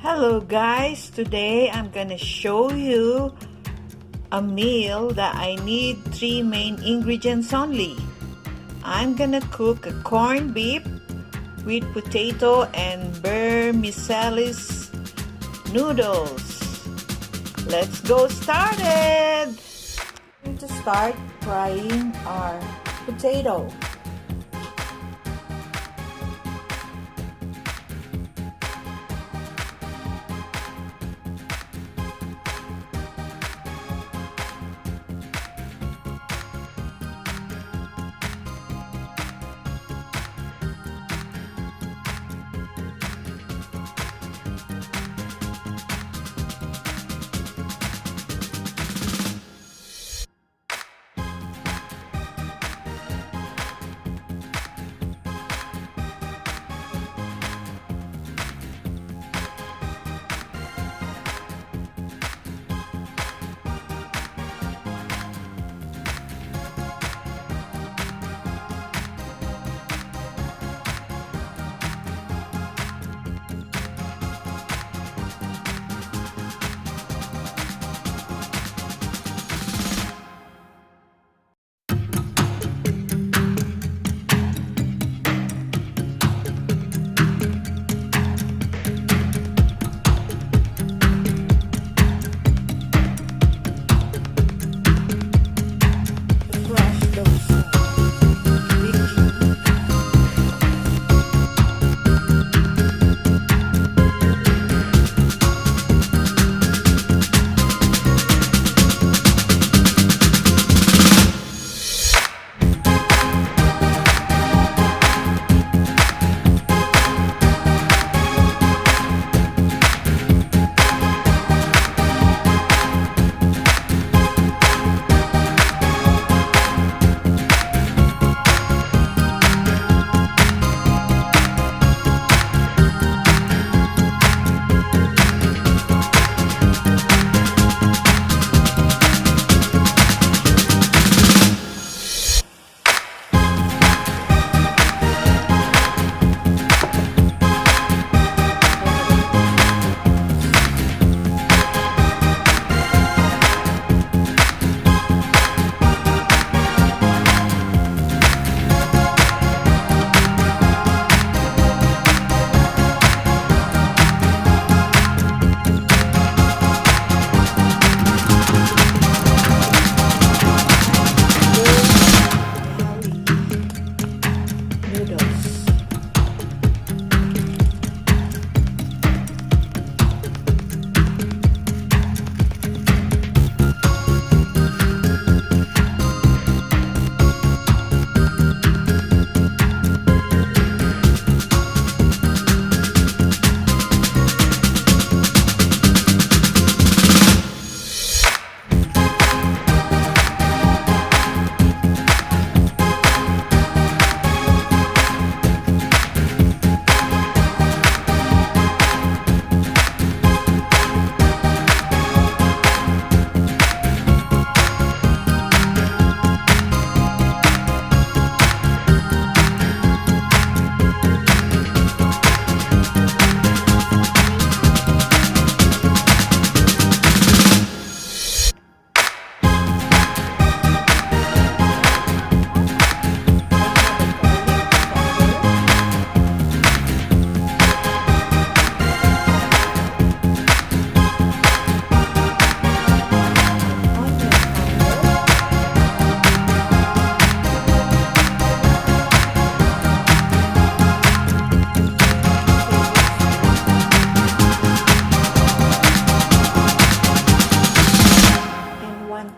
Hello guys, today I'm gonna show you a meal that I need 3 main ingredients only. I'm gonna cook a corned beef with potato and vermicelli noodles. Let's go started! We're going to start frying our potato.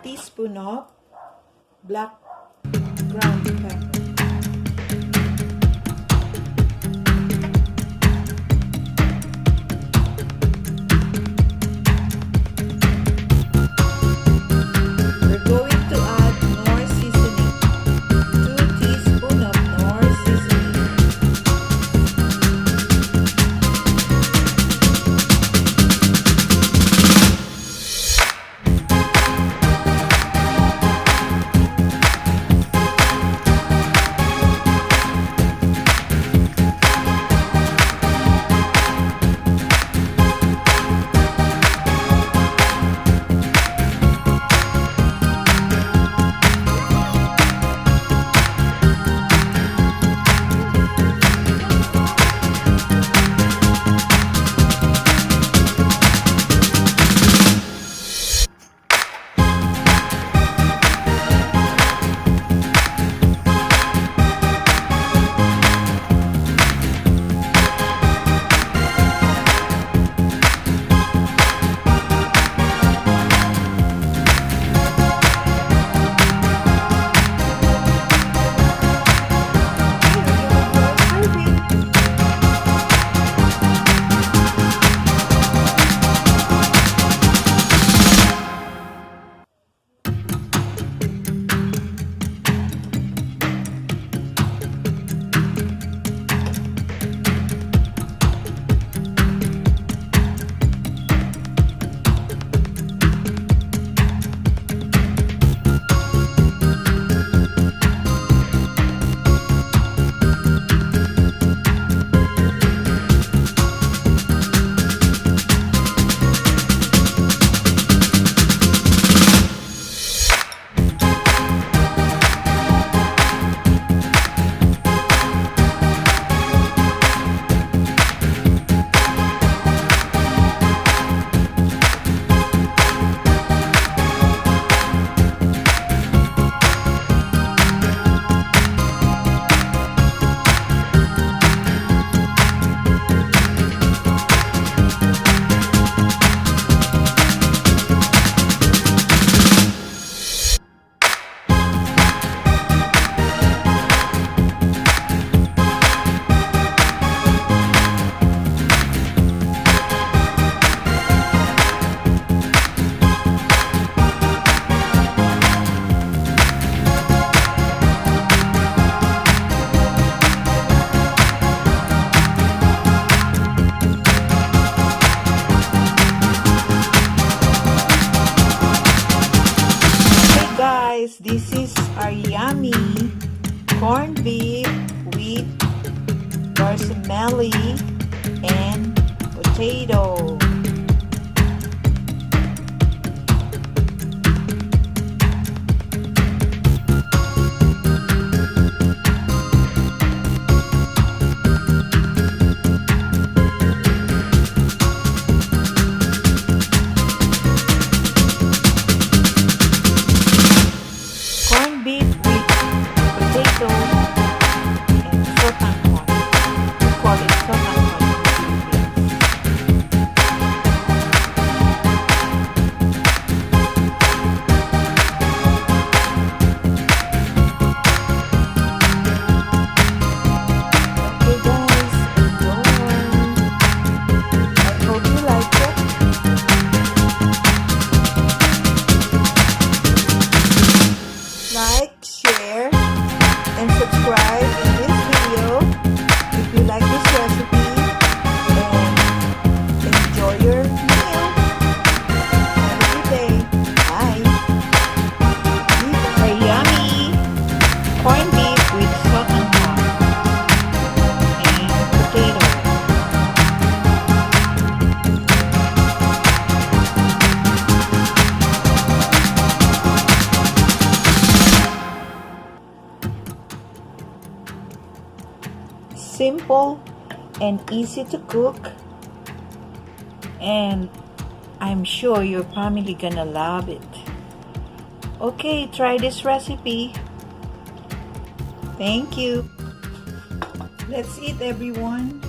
Teaspoon of black ground pepper. We're going to add knorr seasoning. 2 teaspoons of knorr seasoning. guys, this is our yummy corned beef with parsley and potato. Corned beef with potato and sotanghon. We call it sotanghon in the Philippines. Okay guys, enjoy. I hope you like it. Like, share, and subscribe in this video if you like this recipe, and enjoy your meal. Have a good day. Bye. These are yummy corned beef with sotanghon and potato. Simple and easy to cook, and I'm sure your family gonna love it. Okay, try this recipe. Thank you. Let's eat, everyone.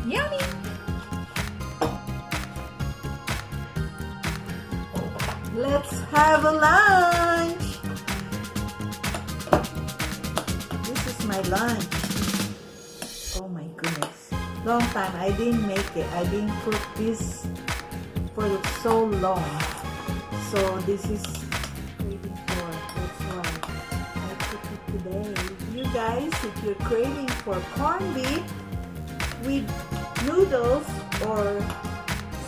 Yummy! Let's have a lunch! This is my lunch. Oh my goodness. Long time I didn't make it. I didn't cook this for so long. So this is craving for. That's why I cook it today. You guys, if you're craving for corned beef with noodles or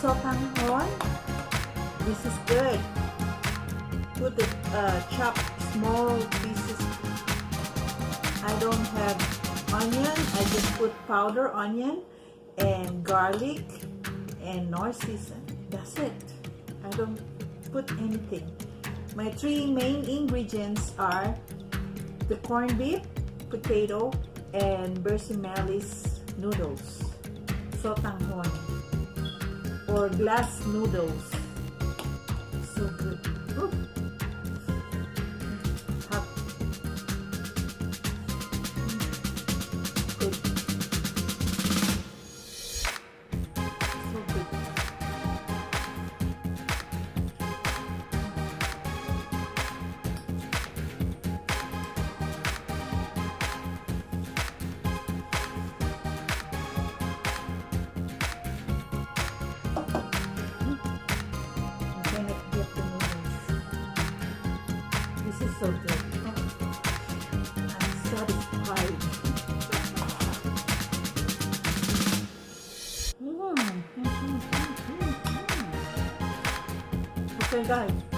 sotanghon, this is good. Put the chopped small pieces. I don't have onion. I just put powder onion and garlic and knorr season. That's it. I don't put anything. My three main ingredients are the corned beef, potato, and Versimeli's noodles, sotanghon, or glass noodles. So good. Ooh. Hot. Good. So good. This is so good. I'm satisfied. Okay guys.